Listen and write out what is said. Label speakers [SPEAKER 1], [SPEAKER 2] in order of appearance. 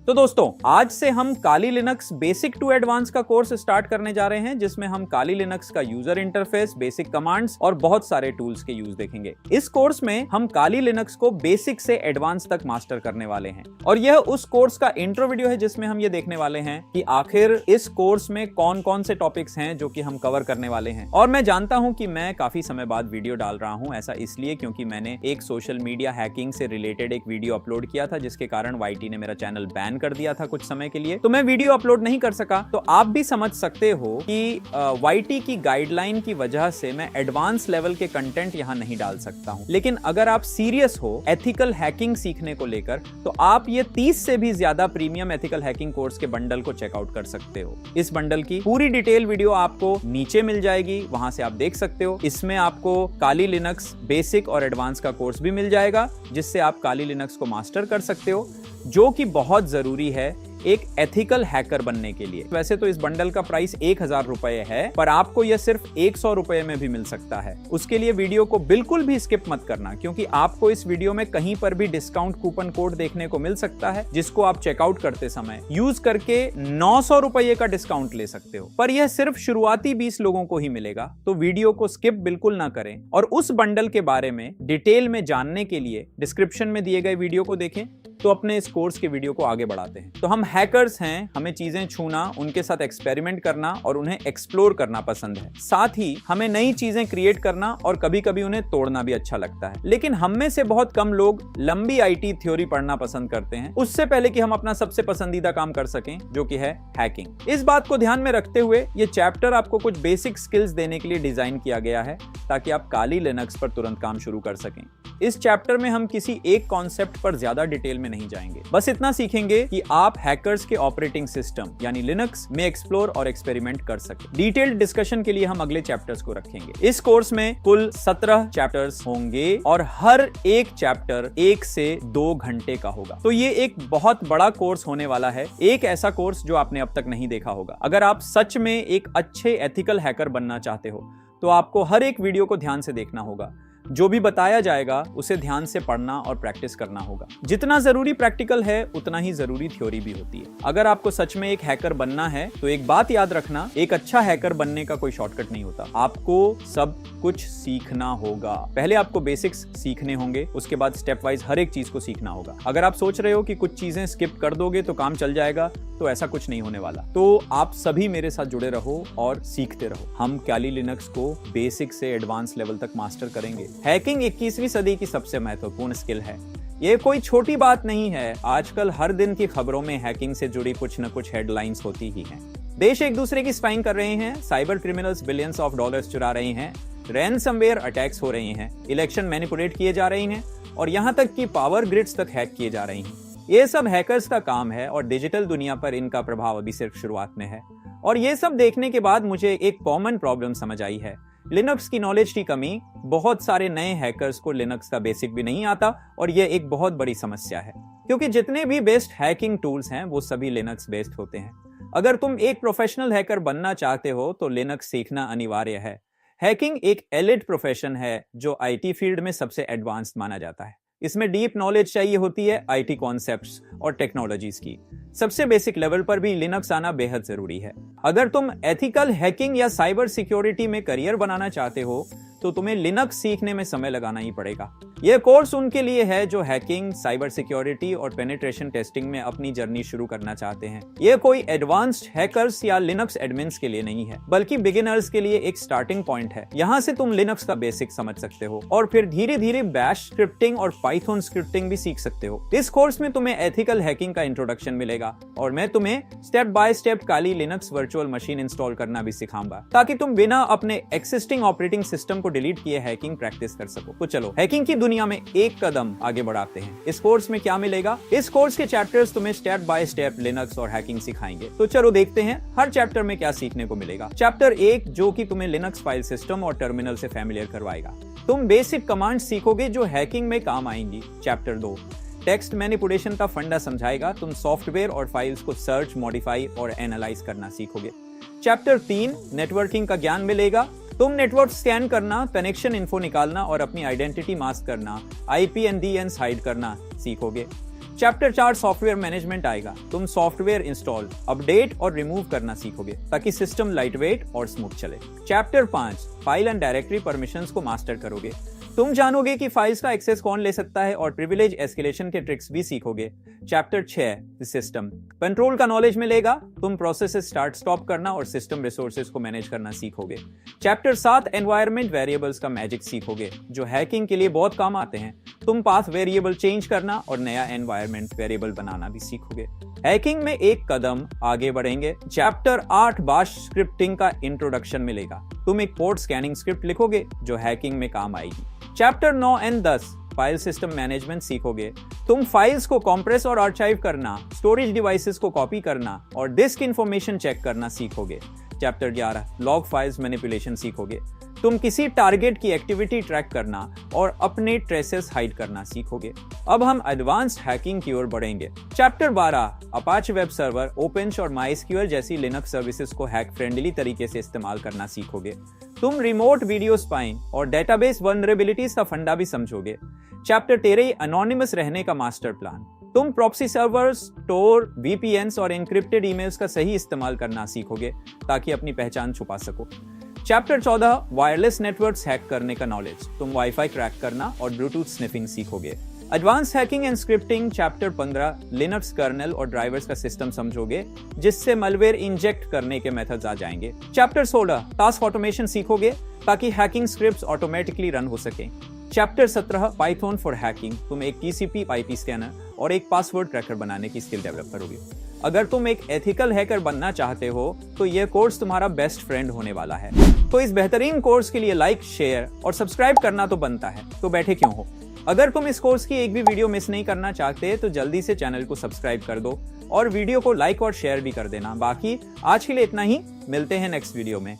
[SPEAKER 1] तो दोस्तों, आज से हम काली लिनक्स बेसिक टू एडवांस का कोर्स स्टार्ट करने जा रहे हैं, जिसमें हम काली लिनक्स का यूजर इंटरफेस, बेसिक कमांड्स और बहुत सारे टूल्स के यूज देखेंगे। इस कोर्स में हम काली लिनक्स को बेसिक से एडवांस तक मास्टर करने वाले हैं और यह उस कोर्स का इंट्रो वीडियो है जिसमें हम ये देखने वाले हैं कि आखिर इस कोर्स में कौन कौन से टॉपिक्स हैं जो कि हम कवर करने वाले हैं। और मैं जानता हूं कि मैं काफी समय बाद वीडियो डाल रहा हूं, ऐसा इसलिए क्योंकि मैंने एक सोशल मीडिया हैकिंग से रिलेटेड एक वीडियो अपलोड किया था, जिसके कारण वाईटी ने मेरा चैनल बैन कर दिया था कुछ समय के लिए, तो मैं वीडियो अपलोड नहीं कर सका। तो आप भी समझ सकते हो कि वाईटी की गाइडलाइन की वजह से मैं एडवांस लेवल के कंटेंट यहां नहीं डाल सकता हूं। लेकिन अगर आप सीरियस हो एथिकल हैकिंग सीखने को लेकर, तो आप ये 30 से भी ज्यादा प्रीमियम एथिकल हैकिंग कोर्स के बंडल को चेकआउट कर सकते हो। इस बंडल की पूरी डिटेल वीडियो आपको नीचे मिल जाएगी, वहां से आप देख सकते हो। इसमें आपको काली लिनक्स बेसिक और एडवांस का कोर्स भी मिल जाएगा, जिससे आप काली लिनक्स को मास्टर कर सकते हो, जो कि बहुत जरूरी है एक एथिकल हैकर बनने के लिए। वैसे तो इस बंडल का प्राइस 1000 रुपए है, पर आपको यह सिर्फ 100 रुपए में भी मिल सकता है। उसके लिए वीडियो को बिल्कुल भी स्किप मत करना, क्योंकि आपको इस वीडियो में कहीं पर भी डिस्काउंट कूपन कोड देखने को मिल सकता है, जिसको आप चेकआउट करते समय यूज करके 900 रुपए का डिस्काउंट ले सकते हो। पर यह सिर्फ शुरुआती 20 लोगों को ही मिलेगा, तो वीडियो को स्किप बिल्कुल ना करें और उस बंडल के बारे में डिटेल में जानने के लिए डिस्क्रिप्शन में दिए गए वीडियो को देखें। तो अपने इस कोर्स के वीडियो को आगे बढ़ाते हैं। तो हम हैकर्स हैं, हमें चीजें छूना, उनके साथ एक्सपेरिमेंट करना और उन्हें एक्सप्लोर करना पसंद है। साथ ही हमें नई चीजें क्रिएट करना और कभी कभी उन्हें तोड़ना भी अच्छा लगता है। लेकिन हम में से बहुत कम लोग लंबी आईटी थ्योरी पढ़ना पसंद करते हैं, उससे पहले कि हम अपना सबसे पसंदीदा काम कर सकें, जो कि है हैकिंग। इस बात को ध्यान में रखते हुए ये चैप्टर आपको कुछ बेसिक स्किल्स देने के लिए डिजाइन किया गया है, ताकि आप काली लिनक्स पर तुरंत काम शुरू कर सकें। इस चैप्टर में हम किसी एक कॉन्सेप्ट पर ज्यादा डिटेल में नहीं जाएंगे, बस इतना सीखेंगे कि आप हैकर्स के ऑपरेटिंग सिस्टम यानी लिनक्स में एक्सप्लोर और एक्सपेरिमेंट कर सके। डिटेल्ड डिस्कशन के लिए हम अगले चैप्टर्स को रखेंगे। इस कोर्स में कुल 17 चैप्टर्स होंगे और हर एक चैप्टर 1 से 2 घंटे का होगा। तो ये एक बहुत बड़ा कोर्स होने वाला है, एक ऐसा कोर्स जो आपने अब तक नहीं देखा होगा। अगर आप सच में एक अच्छे एथिकल हैकर बनना चाहते हो, तो आपको हर एक वीडियो को ध्यान से देखना होगा। जो भी बताया जाएगा उसे ध्यान से पढ़ना और प्रैक्टिस करना होगा। जितना जरूरी प्रैक्टिकल है, उतना ही जरूरी थ्योरी भी होती है। अगर आपको सच में एक हैकर बनना है, तो एक बात याद रखना, एक अच्छा हैकर बनने का कोई शॉर्टकट नहीं होता। आपको सब कुछ सीखना होगा। पहले आपको बेसिक्स सीखने होंगे, उसके बाद स्टेप वाइज हर एक चीज को सीखना होगा। अगर आप सोच रहे हो कि कुछ चीजें स्किप कर दोगे तो काम चल जाएगा, तो ऐसा कुछ नहीं होने वाला। तो आप सभी मेरे साथ जुड़े रहो और सीखते रहो। हम काली लिनक्स को बेसिक से एडवांस लेवल तक मास्टर करेंगे। हैकिंग 21वीं सदी की सबसे महत्वपूर्ण स्किल है। ये कोई छोटी बात नहीं है। आजकल हर दिन की खबरों में हैकिंग से जुड़ी कुछ न कुछ हेडलाइंस होती ही हैं। देश एक दूसरे की स्पाइंग कर रहे हैं, cyber criminals billions of dollars चुरा रहे हैं, रैनसमवेयर अटैक्स हो रहे हैं, इलेक्शन मैनिपुलेट किए जा रहे हैं और यहाँ तक कि पावर ग्रिड्स तक हैक किए जा रहे हैं। ये सब हैकर्स का काम है और डिजिटल दुनिया पर इनका प्रभाव अभी सिर्फ शुरुआत में है। और ये सब देखने के बाद मुझे एक कॉमन प्रॉब्लम समझ आई है। लिनक्स की नॉलेज की कमी। बहुत सारे नए हैकर्स को लिनक्स का बेसिक भी नहीं आता और यह एक बहुत बड़ी समस्या है, क्योंकि जितने भी बेस्ट हैकिंग टूल्स हैं वो सभी लिनक्स बेस्ड होते हैं। अगर तुम एक प्रोफेशनल हैकर बनना चाहते हो तो लिनक्स सीखना अनिवार्य है। हैकिंग एक एलिट प्रोफेशन है जो आईटी फील्ड में सबसे एडवांस्ड माना जाता है। इसमें डीप नॉलेज चाहिए होती है आईटी कॉन्सेप्ट्स और टेक्नोलॉजीज की। सबसे बेसिक लेवल पर भी लिनक्स आना बेहद जरूरी है। अगर तुम एथिकल हैकिंग या साइबर सिक्योरिटी में करियर बनाना चाहते हो, तो तुम्हें लिनक्स सीखने में समय लगाना ही पड़ेगा। यह कोर्स उनके लिए है जो हैकिंग, साइबर सिक्योरिटी और पेनिट्रेशन टेस्टिंग में अपनी जर्नी शुरू करना चाहते हैं। यह कोई एडवांस्ड हैकर्स या लिनक्स एडमिन्स के लिए नहीं है, बल्कि बिगिनर्स के लिए एक स्टार्टिंग पॉइंट है। यहाँ से तुम लिनक्स का बेसिक समझ सकते हो और फिर धीरे धीरे बैश स्क्रिप्टिंग और पाइथन स्क्रिप्टिंग भी सीख सकते हो। इस कोर्स में तुम्हें एथिकल हैकिंग का इंट्रोडक्शन मिलेगा और मैं तुम्हें step by step Kali Linux virtual machine install करना भी सिखाऊंगा, ताकि तुम बिना अपने एक्सिस्टिंग ऑपरेटिंग सिस्टम को डिलीट किए हैकिंग प्रैक्टिस कर सको। तो चलो हैकिंग की दुनिया में एक कदम आगे बढ़ाते हैं। इस कोर्स में क्या मिलेगा? इस कोर्स के चैप्टर्स तुम्हें स्टेप बाय स्टेप लिनक्स और हैकिंग सिखाएंगे। तो चलो देखते हैं हर चैप्टर में क्या सीखने को मिलेगा। चैप्टर 1, जो कि तुम्हें लिनक्स फाइल सिस्टम और टर्मिनल से फैमिलियर करवाएगा। तुम बेसिक कमांड सीखोगे जो हैकिंग में काम आएंगी। चैप्टर 2 टेक्स्ट मैनिपुलेशन का फंडा समझाएगा। तुम सॉफ्टवेयर और फाइल्स को सर्च, मॉडिफाई और एनालाइज करना सीखोगे। चैप्टर 3 नेटवर्किंग का ज्ञान मिलेगा। तुम नेटवर्क स्कैन करना, कनेक्शन इन्फो निकालना और अपनी आइडेंटिटी मास्क करना, IP एंड DNS हाइड करना सीखोगे। चैप्टर 4 सॉफ्टवेयर मैनेजमेंट आएगा। तुम सॉफ्टवेयर इंस्टॉल, अपडेट और रिमूव करना सीखोगे ताकि सिस्टम लाइटवेट और स्मूथ चले। Chapter 5 file and directory permissions को मास्टर करोगे। तुम जानोगे कि फाइल्स का एक्सेस कौन ले सकता है और प्रिविलेज एस्केलेशन के ट्रिक्स भी सीखोगे। चैप्टर 6 सिस्टम कंट्रोल का नॉलेज मिलेगा। तुम प्रोसेसेस स्टार्ट स्टॉप करना और सिस्टम रिसोर्सेज को मैनेज करना सीखोगे। चैप्टर 7 एनवायरनमेंट वेरिएबल्स का मैजिक सीखोगे जो हैकिंग के लिए बहुत काम आते हैं। तुम पाथ वेरिएबल चेंज करना और नया एनवायरनमेंट वेरिएबल बनाना भी सीखोगे। हैकिंग में एक कदम आगे बढ़ेंगे। चैप्टर 8 बाश स्क्रिप्टिंग का इंट्रोडक्शन मिलेगा। तुम एक पोर्ट स्कैनिंग स्क्रिप्ट लिखोगे जो हैकिंग में काम आएगी। Chapter 9 and 10 file system management सीखोगे। तुम फाइल्स को कॉम्प्रेस और आर्काइव करना, स्टोरेज डिवाइसेस को कॉपी करना और डिस्क इंफॉर्मेशन चेक करना सीखोगे। चैप्टर 11 लॉग फाइल्स मैनिपुलेशन सीखोगे। तुम किसी टारगेट की एक्टिविटी ट्रैक करना और अपने ट्रेसेस हाइड करना सीखोगे। अब हम एडवांस्ड हैकिंग की ओर बढ़ेंगे। चैप्टर 12 अपाचे वेब सर्वर, ओपेनश और माइस्क्यूएल जैसी लिनक्स सर्विसेज को हैक फ्रेंडली तरीके से इस्तेमाल करना सीखोगे। तुम रिमोट वीडियो स्पाइंग और डेटाबेस वल्नरेबिलिटीज का फंडा भी समझोगे। चैप्टर 13 एनोनिमस रहने का मास्टर प्लान। तुम प्रॉक्सी सर्वर्स, टोर, वीपीएन्स और एन्क्रिप्टेड ईमेल्स का सही इस्तेमाल करना सीखोगे ताकि अपनी पहचान छुपा सको। चैप्टर 14 वायरलेस नेटवर्क्स हैक करने का नॉलेज। तुम वाईफाई क्रैक करना और ब्लूटूथ स्निफिंग सीखोगे। Advance hacking and scripting chapter 15 Linux kernel और ड्राइवर्स का सिस्टम समझोगे जिससे मलवेयर इंजेक्ट करने के मेथड्स आ जाएंगे। चैप्टर 16 टास्क ऑटोमेशन सीखोगे ताकि हैकिंग स्क्रिप्ट्स ऑटोमेटिकली रन हो सके। Chapter 17 Python for hacking. तुम एक टीसीपी आईपी स्कैनर और एक पासवर्ड ट्रैकर बनाने की स्किल डेवलप करोगे। अगर तुम एक एथिकल हैकर बनना चाहते हो तो यह कोर्स तुम्हारा बेस्ट फ्रेंड होने वाला है। तो इस बेहतरीन कोर्स के लिए लाइक, शेयर और सब्सक्राइब करना तो बनता है, तो बैठे क्यों हो। अगर तुम इस कोर्स की एक भी वीडियो मिस नहीं करना चाहते तो जल्दी से चैनल को सब्सक्राइब कर दो और वीडियो को लाइक और शेयर भी कर देना। बाकी आज के लिए इतना ही, मिलते हैं नेक्स्ट वीडियो में।